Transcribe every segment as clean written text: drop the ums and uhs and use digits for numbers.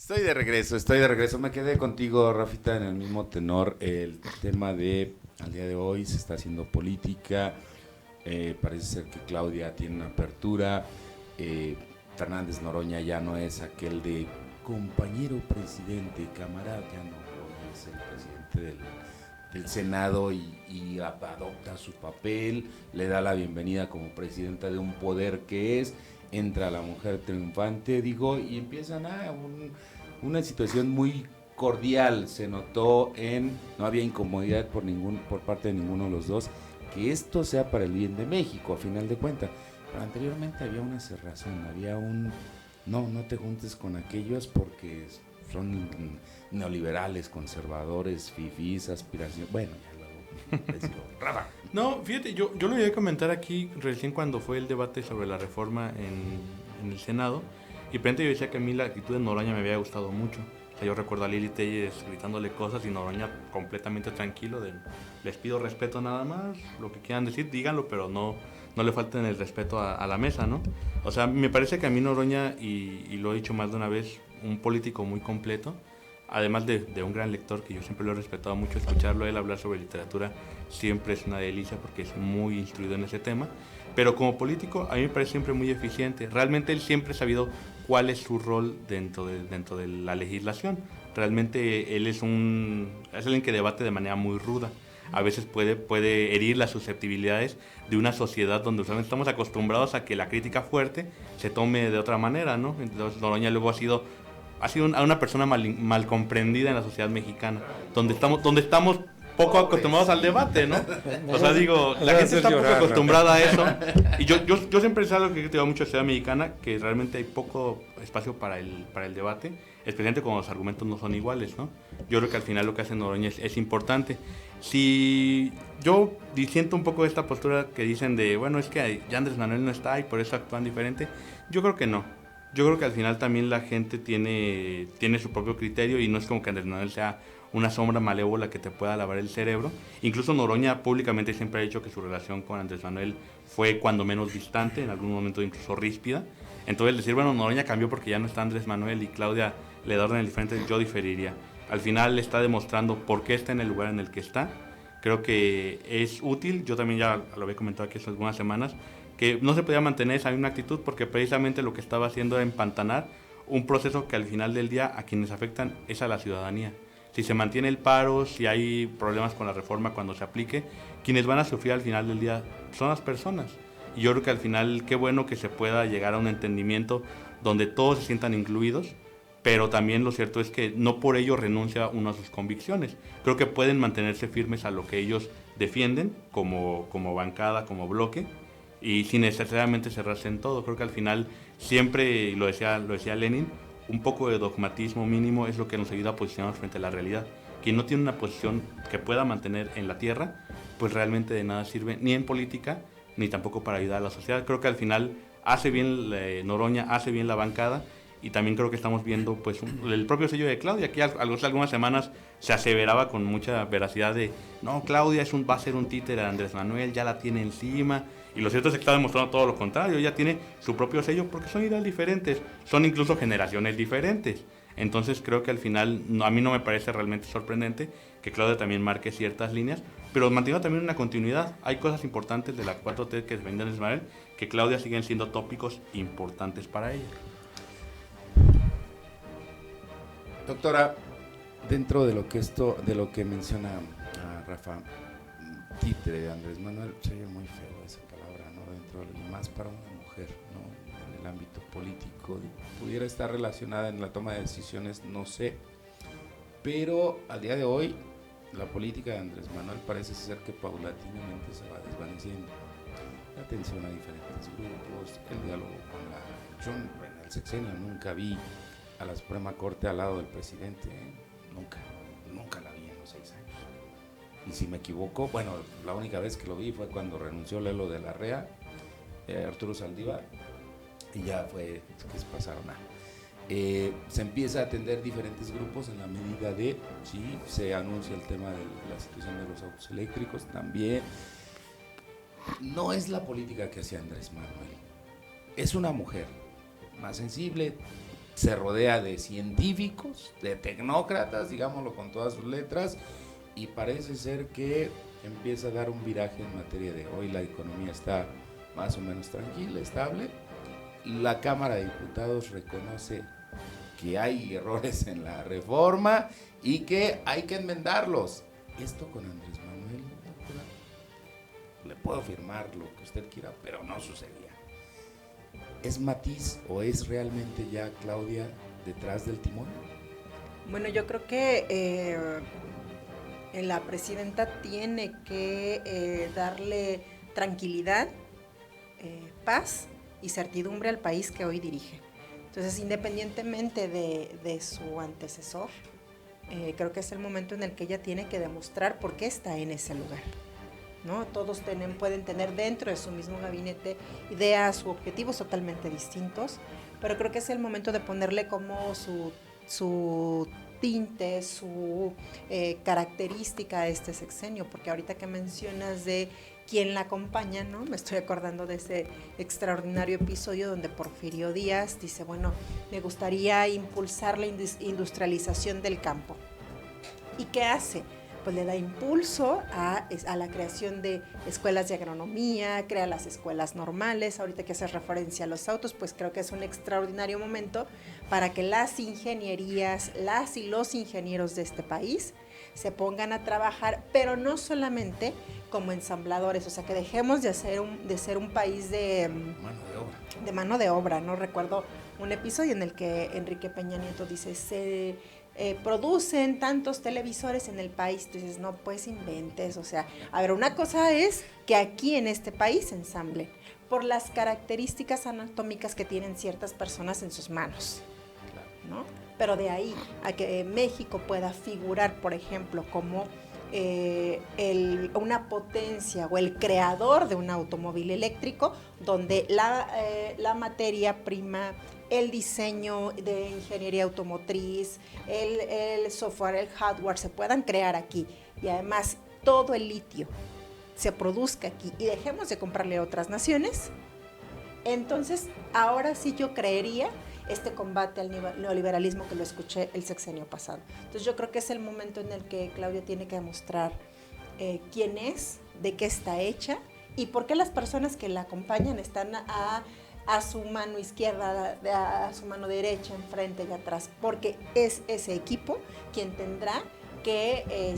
Estoy de regreso. Me quedé contigo, Rafita, en el mismo tenor. El tema de, al día de hoy, se está haciendo política. Parece ser que Claudia tiene una apertura. Fernández Noroña ya no es aquel de compañero presidente, camarada, ya no, hoy es el presidente del Senado y adopta su papel, le da la bienvenida como presidenta de un poder que es, entra la mujer triunfante, digo, y empiezan una situación muy cordial. Se notó no había incomodidad por parte de ninguno de los dos, que esto sea para el bien de México, a final de cuentas. Pero anteriormente había una cerrazón, había no te juntes con aquellos porque son neoliberales, conservadores, fifís, aspiración. Bueno, ya luego decirlo. Rafa. No, fíjate, yo lo iba a comentar aquí recién cuando fue el debate sobre la reforma en el Senado. Y de repente yo decía que a mí la actitud de Noroña me había gustado mucho. O sea, yo recuerdo a Lili Telles gritándole cosas y Noroña completamente tranquilo les pido respeto nada más, lo que quieran decir, díganlo, pero no le falten el respeto a la mesa, ¿no? O sea, me parece que a mí Noroña, y lo he dicho más de una vez, un político muy completo, además de un gran lector, que yo siempre lo he respetado mucho, escucharlo a él hablar sobre literatura siempre es una delicia porque es muy instruido en ese tema, pero como político a mí me parece siempre muy eficiente. Realmente él siempre ha sabido cuál es su rol dentro de la legislación. Realmente él es alguien que debate de manera muy ruda. A veces puede herir las susceptibilidades de una sociedad donde usualmente estamos acostumbrados a que la crítica fuerte se tome de otra manera, ¿no? Entonces Noroña luego ha sido una persona mal comprendida en la sociedad mexicana, donde estamos poco acostumbrados al debate, ¿no? O sea, digo, la gente está poco acostumbrada a eso. Y yo siempre sé algo que te va mucho a la sociedad mexicana, que realmente hay poco espacio para el debate, especialmente cuando los argumentos no son iguales, ¿no? Yo creo que al final lo que hace Noroña es importante. Si yo disiento un poco de esta postura que dicen de, bueno, es que ya Andrés Manuel no está y por eso actúan diferente, yo creo que no. Yo creo que al final también la gente tiene su propio criterio y no es como que Andrés Manuel sea una sombra malévola que te pueda lavar el cerebro. Incluso Noroña públicamente siempre ha dicho que su relación con Andrés Manuel fue cuando menos distante, en algún momento incluso ríspida. Entonces decir, bueno, Noroña cambió porque ya no está Andrés Manuel y Claudia le da órdenes diferentes, yo diferiría. Al final está demostrando por qué está en el lugar en el que está. Creo que es útil, yo también ya lo había comentado aquí hace algunas semanas, que no se podía mantener esa misma actitud porque precisamente lo que estaba haciendo era empantanar un proceso que al final del día a quienes afectan es a la ciudadanía. Si se mantiene el paro, si hay problemas con la reforma cuando se aplique, quienes van a sufrir al final del día son las personas. Y yo creo que al final qué bueno que se pueda llegar a un entendimiento donde todos se sientan incluidos, pero también lo cierto es que no por ello renuncia uno a sus convicciones. Creo que pueden mantenerse firmes a lo que ellos defienden como bancada, como bloque, y sin necesariamente cerrarse en todo. Creo que al final siempre, y lo decía Lenin, un poco de dogmatismo mínimo es lo que nos ayuda a posicionarnos frente a la realidad. Quien no tiene una posición que pueda mantener en la tierra, pues realmente de nada sirve, ni en política, ni tampoco para ayudar a la sociedad. Creo que al final hace bien Noroña, hace bien la bancada, y también creo que estamos viendo pues el propio sello de Claudia. Aquí algunas semanas se aseveraba con mucha veracidad de, no, Claudia va a ser un títere de Andrés Manuel, ya la tiene encima. Y lo cierto es que está demostrando todo lo contrario, ella tiene su propio sello porque son ideas diferentes, son incluso generaciones diferentes. Entonces creo que al final a mí no me parece realmente sorprendente que Claudia también marque ciertas líneas, pero mantiene también una continuidad. Hay cosas importantes de la 4T que defiende Andrés Manuel que Claudia siguen siendo tópicos importantes para ella. Doctora, dentro de lo que menciona Rafa, títere de Andrés Manuel, se oye muy feo esa palabra, ¿no? Y más para una mujer, ¿no? En el ámbito político, pudiera estar relacionada en la toma de decisiones, no sé, pero al día de hoy la política de Andrés Manuel parece ser que paulatinamente se va desvaneciendo. La atención a diferentes grupos, el diálogo con yo en el sexenio nunca vi a la Suprema Corte al lado del presidente, nunca la vi en los 6 años. Y si me equivoco, bueno, la única vez que lo vi fue cuando renunció Lelo de la Rea, Arturo Saldívar, y ya fue que se pasaron se empieza a atender diferentes grupos en la medida de, sí, se anuncia el tema de la situación de los autos eléctricos, también. No es la política que hacía Andrés Manuel, es una mujer más sensible, se rodea de científicos, de tecnócratas, digámoslo con todas sus letras, y parece ser que empieza a dar un viraje en materia de hoy la economía está más o menos tranquila, estable. La Cámara de Diputados reconoce que hay errores en la reforma y que hay que enmendarlos. Esto con Andrés Manuel, le puedo firmar lo que usted quiera, pero no sucedía. ¿Es Matiz o es realmente ya Claudia detrás del timón? Bueno, yo creo que la presidenta tiene que darle tranquilidad, paz y certidumbre al país que hoy dirige. Entonces, independientemente de su antecesor, creo que es el momento en el que ella tiene que demostrar por qué está en ese lugar, ¿no? Todos pueden tener dentro de su mismo gabinete ideas u objetivos totalmente distintos, pero creo que es el momento de ponerle como su tinte, su característica a este sexenio, porque ahorita que mencionas de quién la acompaña, ¿no? Me estoy acordando de ese extraordinario episodio donde Porfirio Díaz dice, bueno, me gustaría impulsar la industrialización del campo. ¿Y qué hace? Pues le da impulso a la creación de escuelas de agronomía, crea las escuelas normales. Ahorita que haces referencia a los autos, pues creo que es un extraordinario momento para que las ingenierías, las y los ingenieros de este país se pongan a trabajar, pero no solamente como ensambladores, o sea, que dejemos de ser un país de mano de obra, ¿no? Recuerdo un episodio en el que Enrique Peña Nieto dice, producen tantos televisores en el país. Entonces, no, pues inventes, o sea, a ver, una cosa es que aquí en este país se ensamble por las características anatómicas que tienen ciertas personas en sus manos, ¿no? Pero de ahí a que México pueda figurar, por ejemplo, como una potencia o el creador de un automóvil eléctrico, donde la materia prima, el diseño de ingeniería automotriz, el software, el hardware se puedan crear aquí, y además todo el litio se produzca aquí y dejemos de comprarle a otras naciones, entonces ahora sí yo creería este combate al neoliberalismo que lo escuché el sexenio pasado. Entonces yo creo que es el momento en el que Claudia tiene que demostrar quién es, de qué está hecha y por qué las personas que la acompañan están a su mano izquierda, a su mano derecha, enfrente y atrás, porque es ese equipo quien tendrá que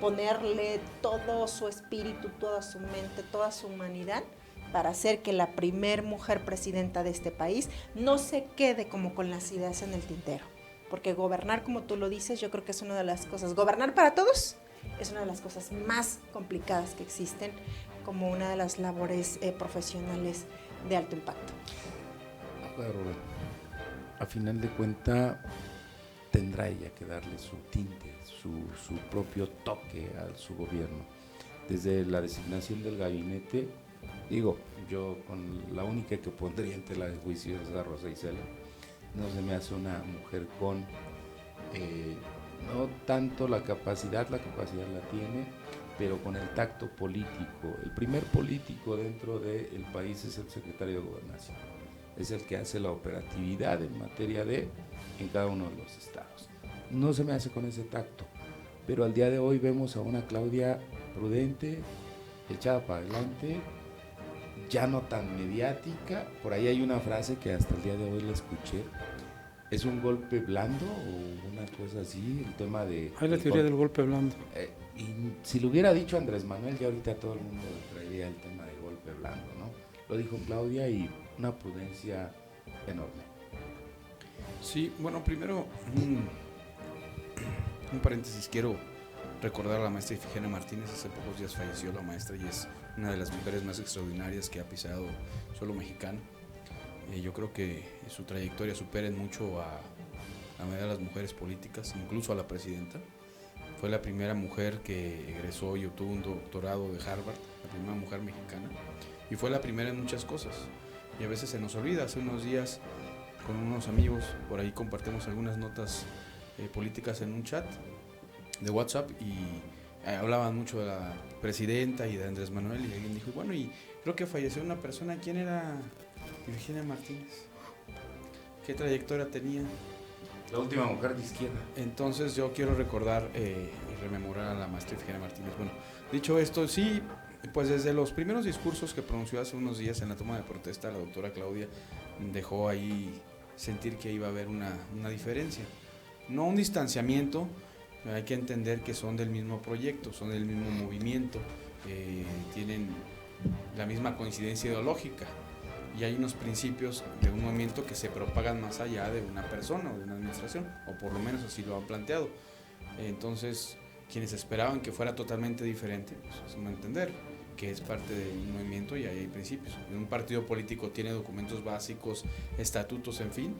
ponerle todo su espíritu, toda su mente, toda su humanidad para hacer que la primer mujer presidenta de este país no se quede como con las ideas en el tintero. Porque gobernar, como tú lo dices, yo creo que es una de las cosas, gobernar para todos es una de las cosas más complicadas que existen, como una de las labores profesionales de alto impacto. Rubén, a final de cuentas tendrá ella que darle su tinte, su propio toque a su gobierno. Desde la designación del gabinete, digo, yo con la única que pondría en tela de juicio es a Rosa Isela. No se me hace una mujer con no tanto la capacidad la tiene, pero con el tacto político. El primer político dentro del país es el secretario de Gobernación. Es el que hace la operatividad en materia en cada uno de los estados. No se me hace con ese tacto, pero al día de hoy vemos a una Claudia prudente, echada para adelante, ya no tan mediática. Por ahí hay una frase que hasta el día de hoy la escuché. ¿Es un golpe blando o una cosa así? El tema de... Hay la teoría del golpe blando. Y si lo hubiera dicho Andrés Manuel, ya ahorita todo el mundo traería el tema del golpe blando, ¿no? Lo dijo Claudia y una prudencia enorme. Sí, bueno, primero un paréntesis, quiero recordar a la maestra Ifigenia Martínez. Hace pocos días falleció la maestra y es una de las mujeres más extraordinarias que ha pisado suelo mexicano. Yo creo que su trayectoria supera en mucho a la mayoría de las mujeres políticas, incluso a la presidenta. Fue la primera mujer que egresó y obtuvo un doctorado de Harvard, la primera mujer mexicana, y fue la primera en muchas cosas. Y a veces se nos olvida. Hace unos días con unos amigos por ahí compartimos algunas notas políticas en un chat de WhatsApp y hablaban mucho de la presidenta y de Andrés Manuel, y alguien dijo, bueno, y creo que falleció una persona. ¿Quién era Ifigenia Martínez? ¿Qué trayectoria tenía? La última mujer de izquierda. Entonces yo quiero recordar y rememorar a la maestra Ifigenia Martínez. Bueno, dicho esto, sí, pues desde los primeros discursos que pronunció hace unos días en la toma de protesta, la doctora Claudia dejó ahí sentir que iba a haber una diferencia. No un distanciamiento, hay que entender que son del mismo proyecto, son del mismo movimiento, tienen la misma coincidencia ideológica y hay unos principios de un movimiento que se propagan más allá de una persona o de una administración, o por lo menos así lo han planteado. Entonces, quienes esperaban que fuera totalmente diferente, pues es no entender que es parte de un movimiento y ahí hay principios. Un partido político tiene documentos básicos, estatutos, en fin,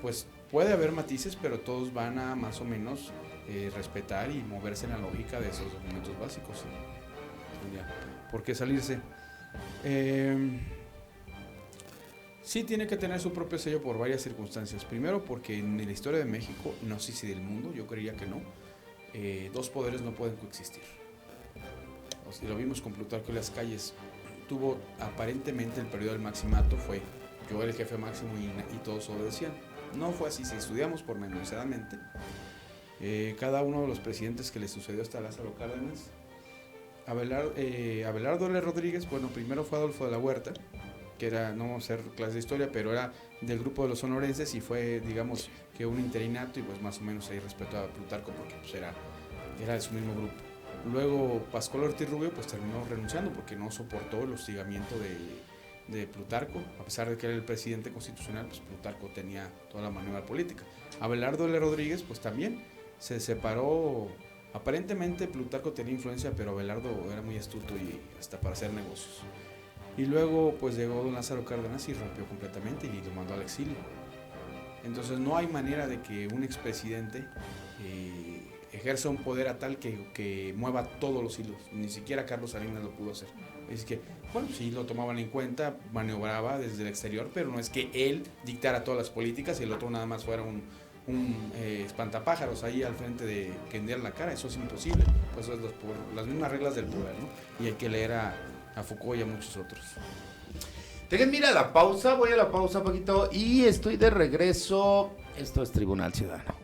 pues puede haber matices, pero todos van a más o menos respetar y moverse en la lógica de esos documentos básicos. ¿Por qué salirse? Sí tiene que tener su propio sello por varias circunstancias. Primero porque en la historia de México, no sé si del mundo, yo creería que no, dos poderes no pueden coexistir. O sea, lo vimos con Plutarco y las calles. Tuvo aparentemente el periodo del maximato, fue yo era el jefe máximo y todos obedecían. No fue así, si estudiamos pormenorizadamente, cada uno de los presidentes que le sucedió hasta Lázaro Cárdenas, Abelardo L. Rodríguez, bueno, primero fue Adolfo de la Huerta, que era, no vamos a hacer clase de historia, pero era del grupo de los sonorenses y fue, digamos, que un interinato y pues más o menos ahí respetó a Plutarco porque pues era de su mismo grupo. Luego Pascual Ortiz Rubio pues terminó renunciando porque no soportó el hostigamiento de Plutarco, a pesar de que era el presidente constitucional, pues Plutarco tenía toda la maniobra política. Abelardo L. Rodríguez pues también se separó, aparentemente Plutarco tenía influencia, pero Abelardo era muy astuto y hasta para hacer negocios. Y luego pues llegó don Lázaro Cárdenas y rompió completamente y lo mandó al exilio. Entonces no hay manera de que un expresidente ejerza un poder a tal que mueva todos los hilos. Ni siquiera Carlos Salinas lo pudo hacer. Es que, bueno, sí lo tomaban en cuenta, maniobraba desde el exterior, pero no es que él dictara todas las políticas y el otro nada más fuera un espantapájaros ahí al frente de que enviar la cara. Eso es imposible. Pues es por las mismas reglas del poder, ¿no? Y hay que leer a Foucault y a muchos otros. Déjenme ir a la pausa, voy a la pausa un poquito y estoy de regreso. Esto es Tribunal Ciudadano.